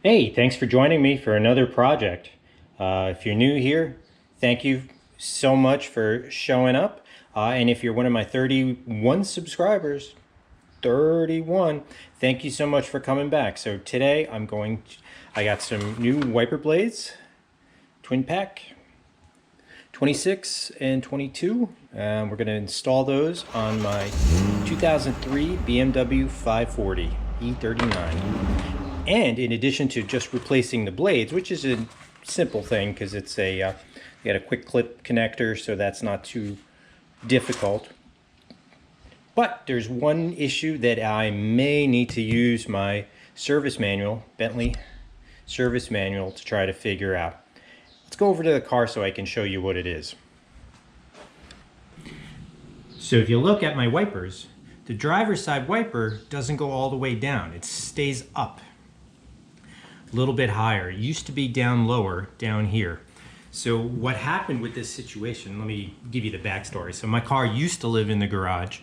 Hey, thanks for joining me for another project. If you're new here, thank you so much for showing up. And if you're one of my 31 subscribers, 31, thank you so much for coming back. So today I got some new wiper blades, twin pack, 26 and 22. We're going to install those on my 2003 BMW 540 e39. And in addition to just replacing the blades, which is a simple thing because it's you got a quick clip connector, so that's not too difficult. But there's one issue that I may need to use my service manual, Bentley service manual, to try to figure out. Let's go over to the car so I can show you what it is. So if you look at my wipers, the driver's side wiper doesn't go all the way down. It stays up a little bit higher. It used to be down lower, down here. So what happened with this situation, let me give you the backstory. So my car used to live in the garage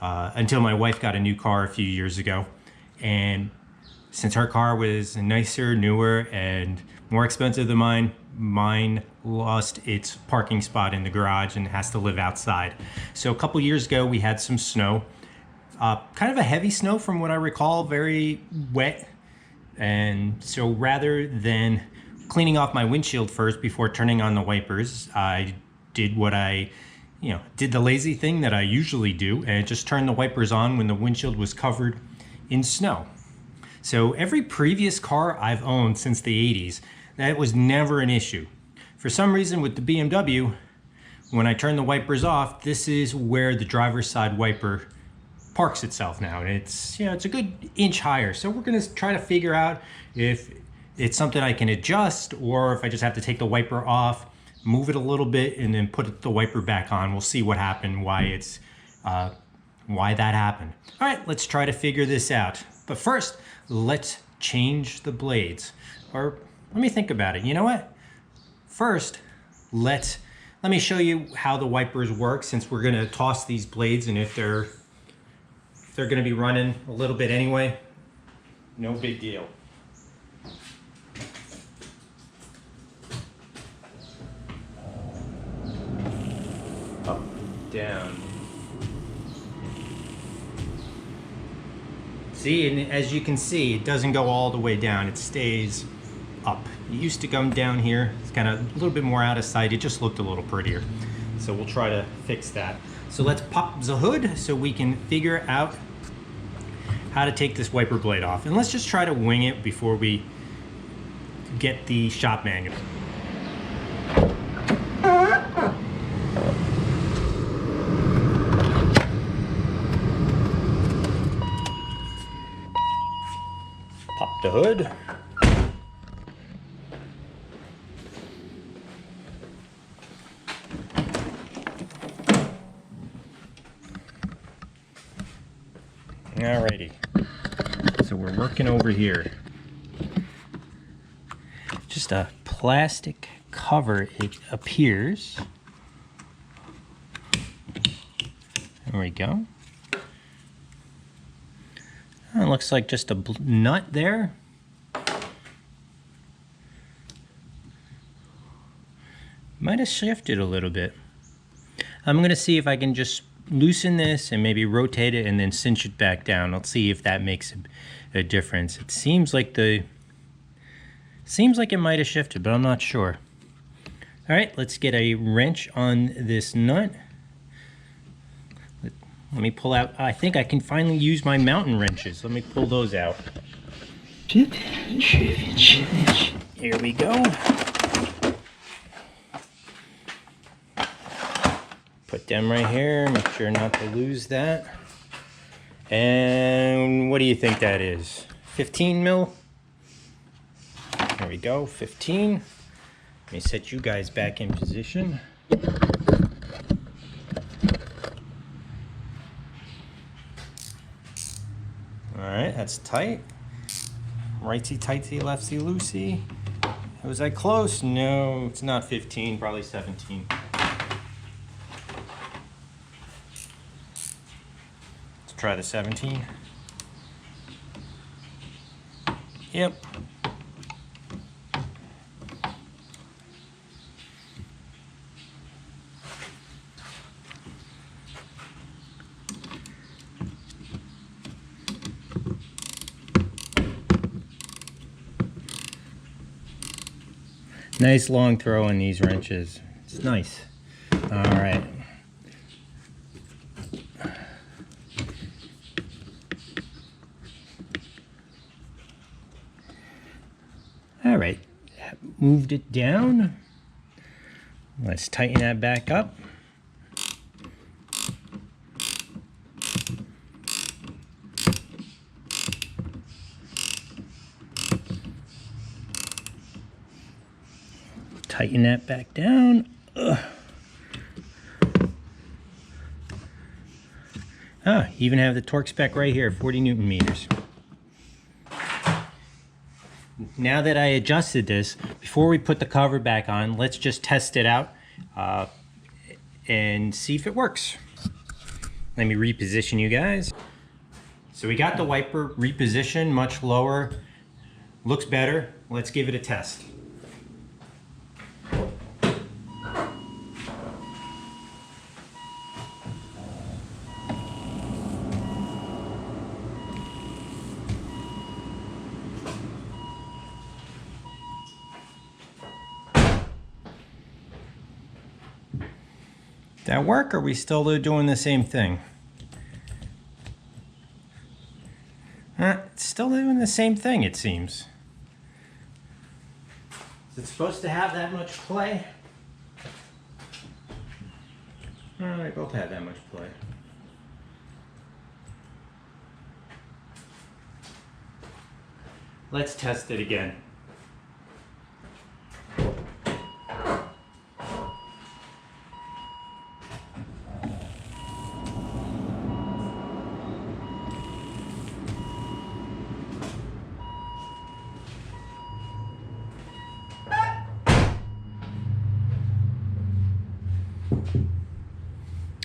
until my wife got a new car a few years ago. And since her car was nicer, newer, and more expensive than mine lost its parking spot in the garage and has to live outside. So a couple years ago, we had some snow, kind of a heavy snow from what I recall, very wet. And so rather than cleaning off my windshield first before turning on the wipers, I did what did the lazy thing that I usually do and just turned the wipers on when the windshield was covered in snow. So every previous car I've owned since the 80s, that was never an issue. For some reason with the BMW, when I turn the wipers off, this is where the driver's side wiper parks itself now, and it's it's a good inch higher. So we're going to try to figure out if it's something I can adjust or if I just have to take the wiper off, move it a little bit, and then put the wiper back on. We'll see what happened, why that happened. All right, let's try to figure this out. But first, let's change the blades. Or let me think about it. You know what? First, let me show you how the wipers work, since we're going to toss these blades, and if they're going to be running a little bit anyway, no big deal. Up, down. See, and as you can see, it doesn't go all the way down. It stays up. It used to come down here. It's kind of a little bit more out of sight. It just looked a little prettier. So we'll try to fix that. So let's pop the hood so we can figure out how to take this wiper blade off. And let's just try to wing it before we get the shop manual. Pop the hood. Alrighty, so we're working over here. Just a plastic cover, it appears. There we go. It looks like just a nut there. Might have shifted a little bit. I'm going to see if I can just loosen this and maybe rotate it and then cinch it back down. Let's see if that makes a difference. It seems like it might have shifted, but I'm not sure. All right, let's get a wrench on this nut. Let me pull out, I think I can finally use my mountain wrenches. Let me pull those out. Here we go. Put them right here, make sure not to lose that. And what do you think that is? 15 mil? There we go, 15. Let me set you guys back in position. All right, that's tight. Rightsy tightsy, leftsy loosey. Was I close? No, it's not 15, probably 17. Let's try the 17. Yep, Nice long throw on these wrenches. It's nice. All right. All right, moved it down. Let's tighten that back up. Tighten that back down. Ugh. Ah, even have the torque spec right here, 40 Newton meters. Now that I adjusted this, before we put the cover back on, let's just test it out and see if it works. Let me reposition you guys. So we got the wiper repositioned much lower. Looks better. Let's give it a test. That work, or are we still doing the same thing? It's still doing the same thing, it seems. Is it supposed to have that much play? Oh, they both have that much play. Let's test it again.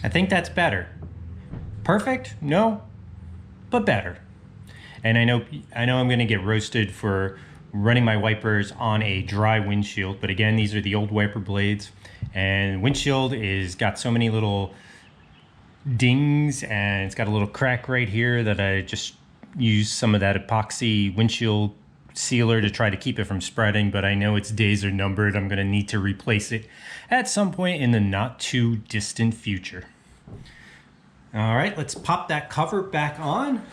I think that's better. Perfect? No, but better. And I know I'm gonna get roasted for running my wipers on a dry windshield, but again, these are the old wiper blades, and windshield is got so many little dings, and it's got a little crack right here that I just used some of that epoxy windshield sealer to try to keep it from spreading, but I know its days are numbered. I'm gonna need to replace it at some point in the not too distant future. All right, let's pop that cover back on.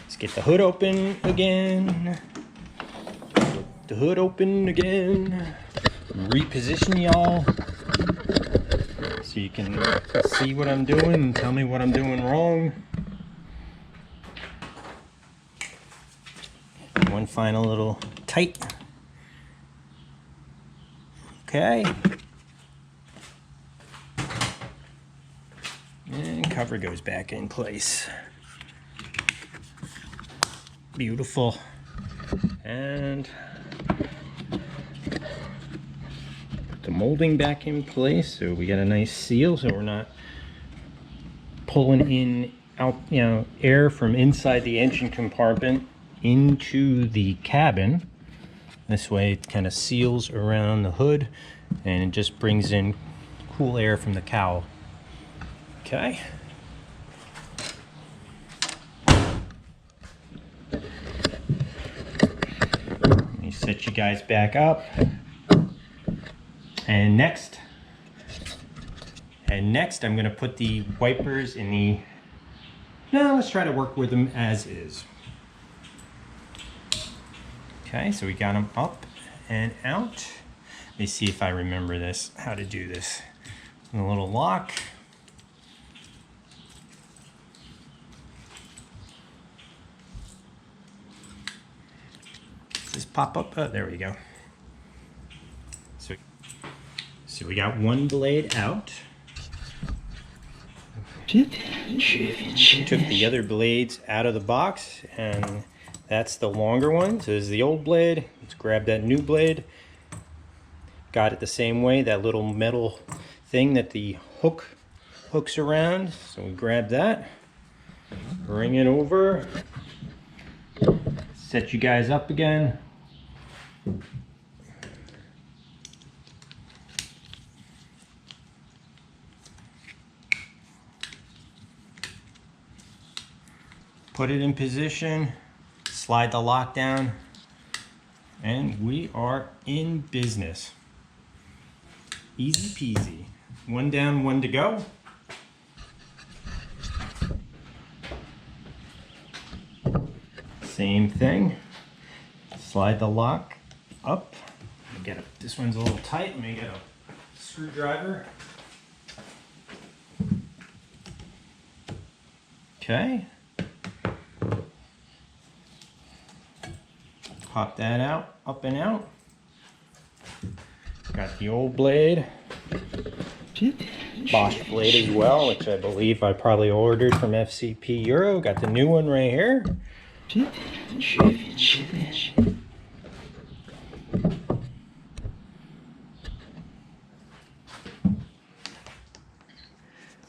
Let's get the hood open again. The hood open again. Reposition y'all so you can see what I'm doing and tell me what I'm doing wrong. One final little tight. Okay. And cover goes back in place. Beautiful. And put the molding back in place so we got a nice seal so we're not pulling in air from inside the engine compartment into the cabin. This way it kind of seals around the hood and it just brings in cool air from the cowl. Okay. Let me set you guys back up. And next I'm going to put the wipers in the... No, let's try to work with them as is. Okay, so we got them up and out. Let me see if I remember this, how to do this. A little lock. Does this pop up? Oh, there we go. So we got one blade out. Took the other blades out of the box, and that's the longer one. So this is the old blade. Let's grab that new blade. Got it the same way, that little metal thing that the hooks around. So we grab that, bring it over, set you guys up again. Put it in position, slide the lock down, And we are in business. Easy peasy. One down, one to go. Same thing. Slide the lock up. This one's a little tight. Let me get a screwdriver. Okay. Pop that out, up and out. Got the old blade. Bosch blade as well, which I believe I probably ordered from FCP Euro. Got the new one right here.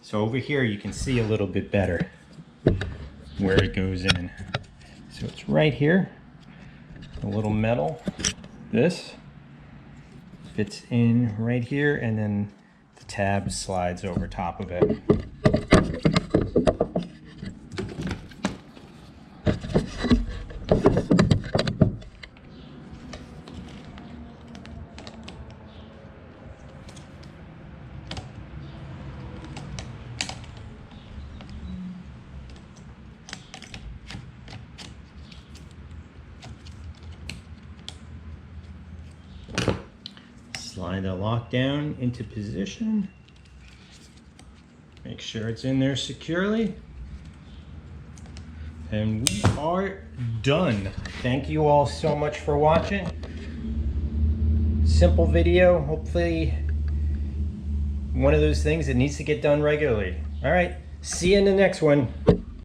So over here you can see a little bit better where it goes in. So it's right here, a little metal. This fits in right here, and then the tab slides over top of it. Slide the lock down into position. Make sure it's in there securely. And we are done. Thank you all so much for watching. Simple video, hopefully one of those things that needs to get done regularly. All right, see you in the next one.